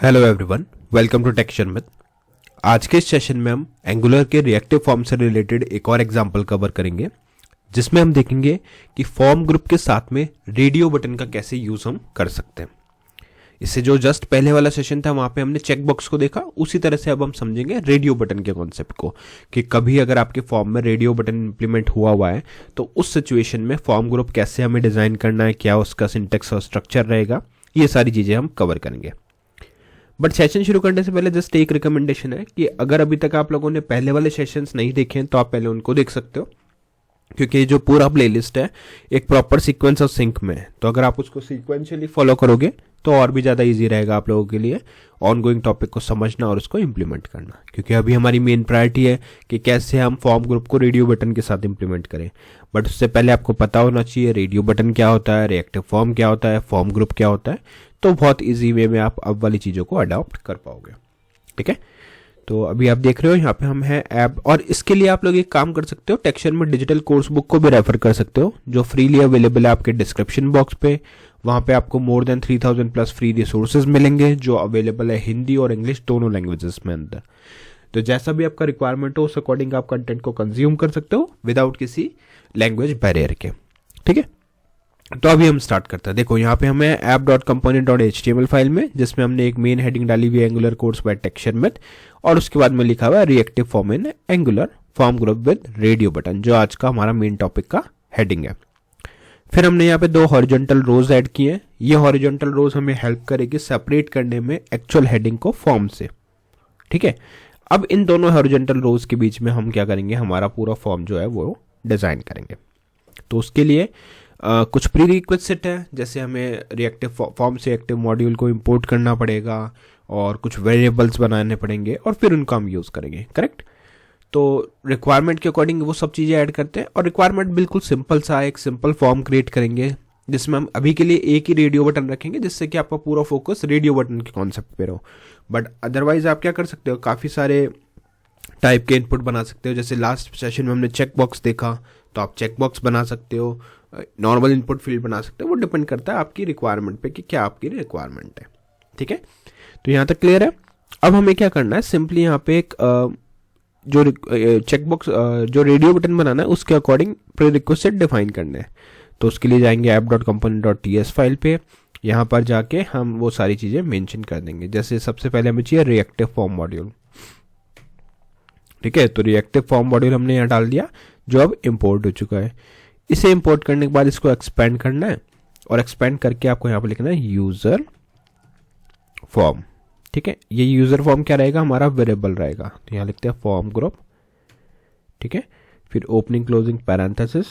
Hello everyone, welcome to texture with. आज के इस सेशन में हम एंगुलर के रिएक्टिव फॉर्म से रिलेटेड एक और एग्जांपल कवर करेंगे, जिसमें हम देखेंगे कि फॉर्म ग्रुप के साथ में रेडियो बटन का कैसे यूज हम कर सकते हैं। इससे जो जस्ट पहले वाला सेशन था वहां पे हमने चेक बॉक्स को देखा, उसी तरह से अब हम समझेंगे रेडियो बटन के कॉन्सेप्ट को कि कभी अगर आपके फॉर्म में रेडियो बटन इंप्लीमेंट हुआ है तो उस सिचुएशन में फॉर्म ग्रुप कैसे हमें डिजाइन करना है, क्या उसका सिंटेक्स और स्ट्रक्चर रहेगा, ये सारी चीजें हम कवर करेंगे। बट सेशन शुरू करने से पहले जस्ट एक रिकमेंडेशन है कि अगर अभी तक आप लोगों ने पहले वाले सेशंस नहीं देखे हैं तो आप पहले उनको देख सकते हो, क्योंकि जो पूरा प्लेलिस्ट है एक प्रॉपर सीक्वेंस और सिंक में है। तो अगर आप उसको सीक्वेंशियली फॉलो करोगे तो और भी ज़्यादा इजी रहेगा आप लोगों के लिए ऑनगोइंग टॉपिक को समझना और उसको इम्प्लीमेंट करना, क्योंकि अभी हमारी मेन प्रायोरिटी है कि कैसे हम फॉर्म ग्रुप को रेडियो बटन के साथ इम्प्लीमेंट करें। बट उससे पहले आपको पता होना चाहिए रेडियो बटन क्या होता है, रिएक्टिव फॉर्म क्या होता है, फॉर्म ग्रुप क्या होता है, तो बहुत ईजी वे में आप अब वाली चीज़ों को अडॉप्ट कर पाओगे। ठीक है, तो अभी आप देख रहे हो यहाँ पे हम हैं ऐप, और इसके लिए आप लोग एक काम कर सकते हो, टेक्सचर में डिजिटल कोर्स बुक को भी रेफर कर सकते हो जो फ्रीली अवेलेबल है आपके डिस्क्रिप्शन बॉक्स पे। वहाँ पे आपको more than 3000 plus free resources मिलेंगे जो अवेलेबल है हिंदी और इंग्लिश दोनों लैंग्वेजेस में अंदर। तो जैसा भी आपका रिक्वायरमेंट हो उस अकॉर्डिंग आप कंटेंट को कंज्यूम कर सकते हो विदाउट किसी लैंग्वेज बैरियर के। ठीक है, तो अभी हम स्टार्ट करते हैं। देखो यहाँ पे हमें app.component.html फाइल में, जिसमें हमने एक मेन हेडिंग डाली हुई है angular course by texture with, और उसके बाद में लिखा हुआ है reactive form in angular form group with radio button, जो आज का हमारा मेन टॉपिक का हेडिंग है। फिर हमने यहाँ पे दो हॉरिजॉन्टल रोज ऐड किए हैं। ये हॉरिजॉन्टल रोज हमें हेल्प करेगी सेपरेट करने में एक्चुअल हेडिंग को फॉर्म से। ठीक है, अब इन दोनों हॉरिजॉन्टल रोज के बीच में हम क्या करेंगे, हमारा पूरा फॉर्म जो है वो डिजाइन करेंगे। तो उसके लिए कुछ प्री रिक्विजिट है, जैसे हमें रिएक्टिव फॉर्म से एक्टिव मॉड्यूल को इंपोर्ट करना पड़ेगा और कुछ वेरिएबल्स बनाने पड़ेंगे और फिर उनका हम यूज़ करेंगे। करेक्ट, तो रिक्वायरमेंट के अकॉर्डिंग वो सब चीज़ें ऐड करते हैं, और रिक्वायरमेंट बिल्कुल सिंपल सा एक सिंपल फॉर्म क्रिएट करेंगे जिसमें हम अभी के लिए एक ही रेडियो बटन रखेंगे, जिससे कि आपका पूरा फोकस रेडियो बटन के कॉन्सेप्ट पे रहो। बट अदरवाइज आप क्या कर सकते हो, काफ़ी सारे टाइप के इनपुट बना सकते हो। जैसे लास्ट सेशन में हमने चेक बॉक्स देखा, तो आप चेक बॉक्स बना सकते हो, नॉर्मल इनपुट फील्ड बना सकते हो। वो डिपेंड करता है आपकी रिक्वायरमेंट पे कि क्या आपकी रिक्वायरमेंट है। ठीक है, तो यहाँ तक क्लियर है। अब हमें क्या करना है, सिंपली यहाँ पे एक जो चेक बॉक्स जो रेडियो बटन बनाना है उसके अकॉर्डिंग प्री रिक्विजिट डिफाइन करने हैं। तो उसके लिए जाएंगे app.component.ts फाइल पे, यहाँ पर जाके हम वो सारी चीज़ें मेंशन कर देंगे। जैसे सबसे पहले हमें चाहिए रिएक्टिव फॉर्म मॉड्यूल। ठीक है, तो रिएक्टिव फॉर्म मॉड्यूल हमने यहाँ डाल दिया जो अब इंपोर्ट हो चुका है। इसे इंपोर्ट करने के बाद इसको एक्सपेंड करना है, और एक्सपेंड करके आपको यहाँ पर लिखना है यूजर फॉर्म। ठीक है, ये यूजर फॉर्म क्या रहेगा, हमारा वेरिएबल रहेगा। तो यहाँ लिखते हैं फॉर्म ग्रुप। ठीक है, फिर ओपनिंग क्लोजिंग पैरेंथेसिस,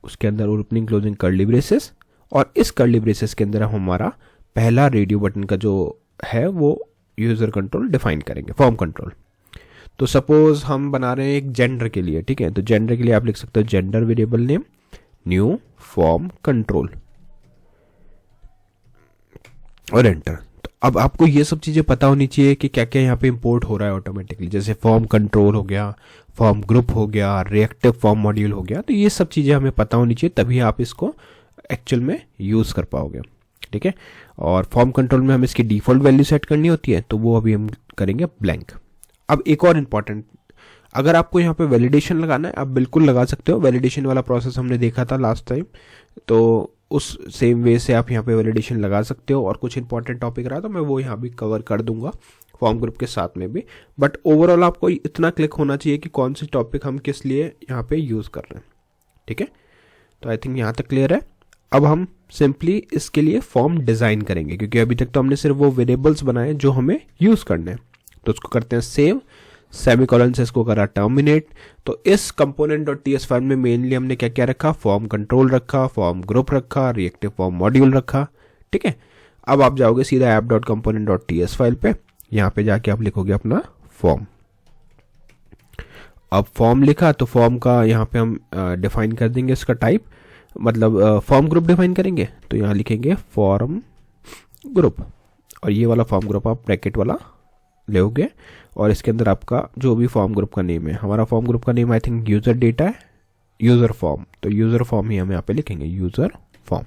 उसके अंदर ओपनिंग क्लोजिंग कर्ली ब्रेसेस, और इस कर्ली ब्रेसेस के अंदर हम हमारा पहला रेडियो बटन का जो है वो यूजर कंट्रोल डिफाइन करेंगे, फॉर्म कंट्रोल। तो सपोज हम बना रहे हैं एक जेंडर के लिए। ठीक है, तो जेंडर के लिए आप लिख सकते हो gender variable name new form control और एंटर। तो अब आपको ये सब चीज़ें पता होनी चाहिए कि क्या क्या यहाँ पे इंपोर्ट हो रहा है ऑटोमेटिकली, जैसे फॉर्म कंट्रोल हो गया, फॉर्म ग्रुप हो गया, रिएक्टिव फॉर्म मॉड्यूल हो गया। तो ये सब चीज़ें हमें पता होनी चाहिए, तभी आप इसको एक्चुअल में यूज़ कर पाओगे। ठीक है, और फॉर्म कंट्रोल में हमें इसकी डिफॉल्ट वैल्यू सेट करनी होती है, तो वो अभी हम करेंगे ब्लैंक। अब एक और इम्पॉर्टेंट, अगर आपको यहाँ पे वैलिडेशन लगाना है आप बिल्कुल लगा सकते हो। वैलिडेशन वाला प्रोसेस हमने देखा था लास्ट टाइम, तो उस सेम वे से आप यहाँ पे वैलिडेशन लगा सकते हो। और कुछ इंपॉर्टेंट टॉपिक रहा तो मैं वो यहाँ भी कवर कर दूंगा फॉर्म ग्रुप के साथ में भी। बट ओवरऑल आपको इतना क्लिक होना चाहिए कि कौन से टॉपिक हम किस लिए यहाँ पे यूज़ कर रहे हैं। ठीक है, तो आई थिंक यहाँ तक क्लियर है। अब हम सिंपली इसके लिए फॉर्म डिज़ाइन करेंगे, क्योंकि अभी तक तो हमने सिर्फ वो वेरिएबल्स बनाए जो हमें यूज़ करने हैं। तो उसको करते हैं सेव, सेमीकोलन से इसको करा टर्मिनेट। तो इस component.ts फाइल में मेनली हमने क्या क्या रखा, फॉर्म कंट्रोल रखा, फॉर्म ग्रुप रखा, रिएक्टिव फॉर्म मॉड्यूल रखा। ठीक है, अब आप जाओगे सीधा app.component.ts फाइल पे, यहाँ पे जाके आप लिखोगे अपना फॉर्म। अब फॉर्म लिखा तो फॉर्म का यहाँ पे हम डिफाइन कर देंगे इसका टाइप, मतलब फॉर्म ग्रुप डिफाइन करेंगे। तो यहाँ लिखेंगे फॉर्म ग्रुप, और ये वाला फॉर्म ग्रुप आप ब्रैकेट वाला लोगे, और इसके अंदर आपका जो भी फॉर्म ग्रुप का नेम है, हमारा फॉर्म ग्रुप का name I think user data है, यूजर फॉर्म। तो यूजर फॉर्म ही हम यहाँ पे लिखेंगे यूजर फॉर्म।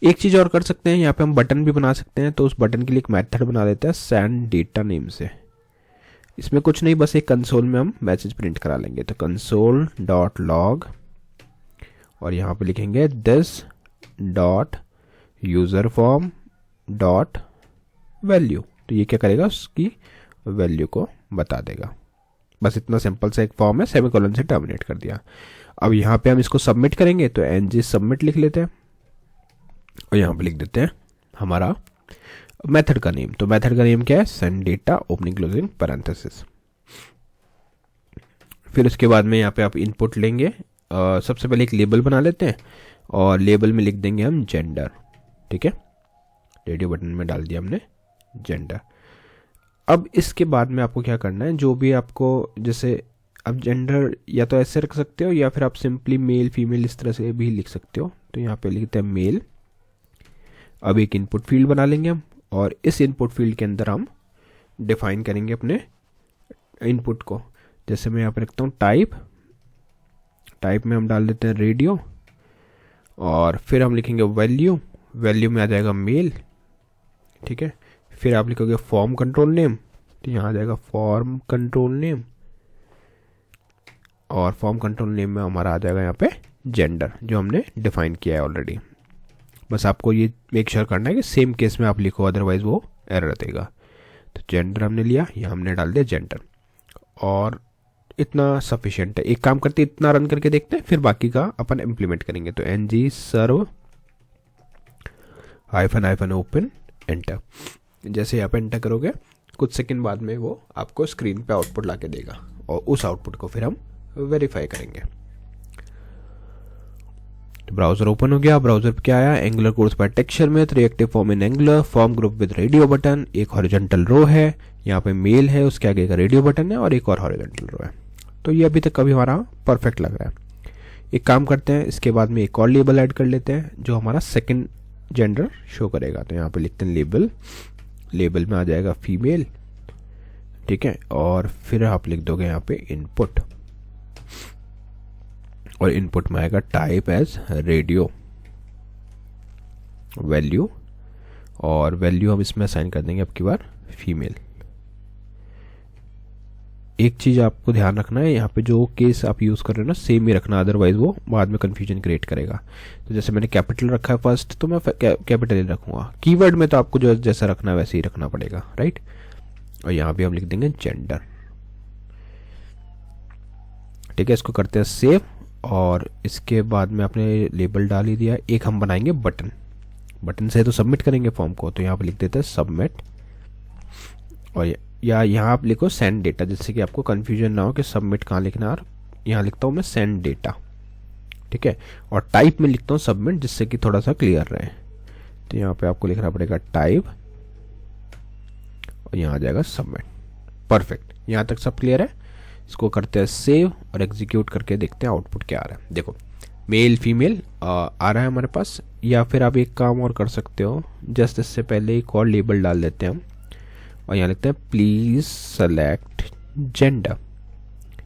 एक चीज़ और कर सकते हैं, यहाँ पे हम बटन भी बना सकते हैं। तो उस बटन के लिए एक मेथड बना देते हैं सेंड डेटा नेम से। इसमें कुछ नहीं, बस एक कंसोल में हम मैसेज प्रिंट करा लेंगे। तो कंसोल डॉट लॉग और यहाँ पे लिखेंगे this dot user form dot value. तो ये क्या करेगा, उसकी वैल्यू को बता देगा। बस इतना सिंपल सा एक फॉर्म है, सेमीकोलन से टर्मिनेट कर दिया। अब यहाँ पे हम इसको सबमिट करेंगे, तो ng सबमिट लिख लेते हैं और यहाँ पे लिख देते हैं हमारा मेथड का नेम। तो मेथड का नेम क्या है, send data opening closing parenthesis. फिर उसके बाद में यहाँ पे आप इनपुट लेंगे। सबसे पहले एक लेबल बना लेते हैं और लेबल में लिख देंगे हम जेंडर। ठीक है, रेडियो बटन में डाल दिया हमने जेंडर। अब इसके बाद में आपको क्या करना है, जो भी आपको, जैसे अब जेंडर या तो ऐसे रख सकते हो या फिर आप सिंपली मेल फीमेल इस तरह से भी लिख सकते हो। तो यहाँ पे लिखते हैं मेल। अब एक इनपुट फील्ड बना लेंगे हम और इस इनपुट फील्ड के अंदर हम डिफाइन करेंगे अपने इनपुट को। जैसे मैं यहाँ पे रखता हूँ टाइप में हम डाल देते हैं रेडियो और फिर हम लिखेंगे वैल्यू में आ जाएगा मेल। ठीक है, फिर आप लिखोगे फॉर्म कंट्रोल नेम, तो यहाँ आ जाएगा फॉर्म कंट्रोल नेम और फॉर्म कंट्रोल नेम में हमारा आ जाएगा यहाँ पे जेंडर, जो हमने डिफाइन किया है ऑलरेडी। बस आपको ये मेक श्योर करना है कि सेम केस में आप लिखो, अदरवाइज वो एरर देगा। तो जेंडर हमने लिया, यहाँ हमने डाल दिया जेंडर और इतना सफिशिएंट है। एक काम करते हैं, इतना रन करके देखते हैं, फिर बाकी का अपन इम्प्लीमेंट करेंगे। तो ng सर्व हाइफन ओपन एंटर। जैसे यहाँ पे एंटर करोगे कुछ सेकंड बाद में वो आपको स्क्रीन पे आउटपुट ला के देगा और उस आउटपुट को फिर हम वेरीफाई करेंगे। तो ब्राउजर ओपन हो गया। ब्राउजर पे क्या आया, एंगुलर कोर्स बाय टेक्सचर में reactive form in angular form group with radio button. एक हॉरिजॉन्टल रो है, यहाँ पे मेल है, उसके आगे का रेडियो बटन है और एक और हॉरिजॉन्टल रो है। तो ये अभी तक हमारा परफेक्ट लग रहा है। एक काम करते हैं, इसके बाद में एक और लेबल ऐड कर लेते हैं जो हमारा सेकंड जेंडर शो करेगा। तो यहाँ पे लिखते हैं लेबल में आ जाएगा फीमेल। ठीक है, और फिर आप लिख दोगे यहाँ पे इनपुट और इनपुट में आएगा टाइप एज रेडियो वैल्यू और वैल्यू हम इसमें असाइन कर देंगे अब की बार फीमेल। एक चीज आपको ध्यान रखना है, यहाँ पे जो केस आप यूज कर रहे हो ना सेम ही रखना, अदरवाइज वो बाद में कंफ्यूजन क्रिएट करेगा। तो जैसे मैंने कैपिटल रखा है फर्स्ट, तो मैं कैपिटल ही रखूंगा। कीवर्ड में तो आपको जो जैसा रखना है वैसे ही रखना पड़ेगा, राइट। और यहाँ भी हम लिख देंगे जेंडर। ठीक है, इसको करते हैं सेव और इसके बाद में आपने लेबल डाल ही दिया। एक हम बनाएंगे बटन से तो सबमिट करेंगे फॉर्म को। तो यहाँ पे लिख देते हैं सबमिट और या यहाँ आप लिखो सेंड डेटा, जिससे कि आपको कंफ्यूजन ना हो कि सबमिट कहाँ लिखना है। और यहाँ लिखता हूँ मैं सेंड डेटा। ठीक है, और टाइप में लिखता हूँ सबमिट, जिससे कि थोड़ा सा क्लियर रहे। तो यहाँ पे आपको लिखना पड़ेगा टाइप और यहाँ आ जाएगा सबमिट। परफेक्ट, यहाँ तक सब क्लियर है। इसको करते हैं सेव और एग्जीक्यूट करके देखते हैं आउटपुट क्या आ रहा है। देखो मेल फीमेल आ रहा है हमारे पास। या फिर आप एक काम और कर सकते हो, जस्ट इससे पहले एक और लेबल डाल देते हैं हम और यहाँ लिखते हैं प्लीज सेलेक्ट जेंडर।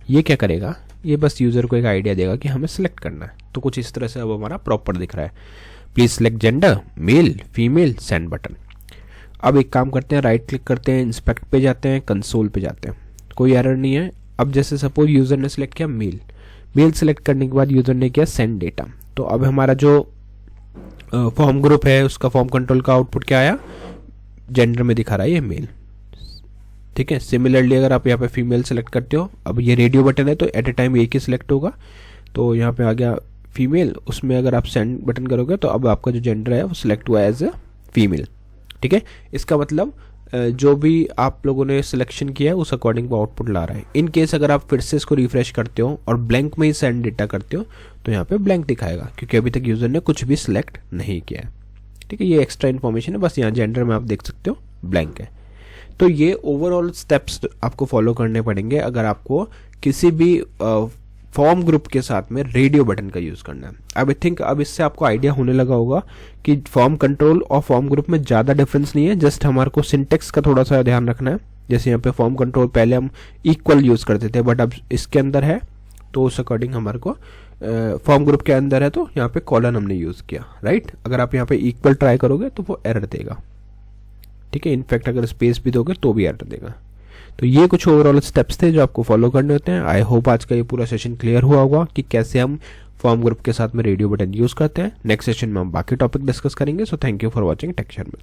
ये क्या करेगा, ये बस यूजर को एक आइडिया देगा कि हमें सेलेक्ट करना है। तो कुछ इस तरह से अब हमारा प्रॉपर दिख रहा है, please select gender male female send button. अब एक काम करते हैं, राइट क्लिक करते हैं, इंस्पेक्ट पे जाते हैं, कंसोल पे जाते हैं, कोई एरर नहीं है। अब जैसे सपोज यूजर ने सेलेक्ट किया मेल सेलेक्ट करने के बाद यूजर ने किया सेंड डेटा। तो अब हमारा जो फॉर्म ग्रुप है उसका फॉर्म कंट्रोल का आउटपुट क्या आया, जेंडर में दिखा रहा है ये मेल। ठीक है, सिमिलरली अगर आप यहाँ पे फीमेल सेलेक्ट करते हो, अब ये रेडियो बटन है तो एट ए टाइम एक ही सिलेक्ट होगा। तो यहाँ पे आ गया फीमेल, उसमें अगर आप सेंड बटन करोगे तो अब आपका जो जेंडर है वो सिलेक्ट हुआ एज ए फीमेल। ठीक है, इसका मतलब जो भी आप लोगों ने सिलेक्शन किया है उस अकॉर्डिंग वो आउटपुट ला रहा है। इन केस अगर आप फिर से इसको रिफ्रेश करते हो और ब्लैंक में ही सेंड डेटा करते हो तो यहाँ पे ब्लैंक दिखाएगा, क्योंकि अभी तक यूजर ने कुछ भी सिलेक्ट नहीं किया है। ठीक है, ये एक्स्ट्रा इन्फॉर्मेशन है, बस यहाँ जेंडर में आप देख सकते हो ब्लैंक है। तो ये ओवरऑल स्टेप्स आपको फॉलो करने पड़ेंगे अगर आपको किसी भी फॉर्म ग्रुप के साथ में रेडियो बटन का यूज करना है। अब आई थिंक अब इससे आपको आइडिया होने लगा होगा कि फॉर्म कंट्रोल और फॉर्म ग्रुप में ज़्यादा डिफरेंस नहीं है, जस्ट हमारे को सिंटेक्स का थोड़ा सा ध्यान रखना है। जैसे यहाँ पे फॉर्म कंट्रोल पहले हम इक्वल यूज करते थे, बट अब इसके अंदर है तो उस अकॉर्डिंग हमारे को फॉर्म ग्रुप के अंदर है तो यहाँ पे कॉलन हमने यूज़ किया, राइट। अगर आप यहाँ पे इक्वल ट्राई करोगे तो वो एरर देगा, ठीक है। इनफैक्ट अगर स्पेस भी दोगे तो भी एरर देगा। तो ये कुछ ओवरऑल स्टेप्स थे जो आपको फॉलो करने होते हैं। आई होप आज का ये पूरा सेशन क्लियर हुआ होगा कि कैसे हम फॉर्म ग्रुप के साथ में रेडियो बटन यूज़ करते हैं। नेक्स्ट सेशन में हम बाकी टॉपिक डिस्कस करेंगे। So thank you for watching टेक्शन में।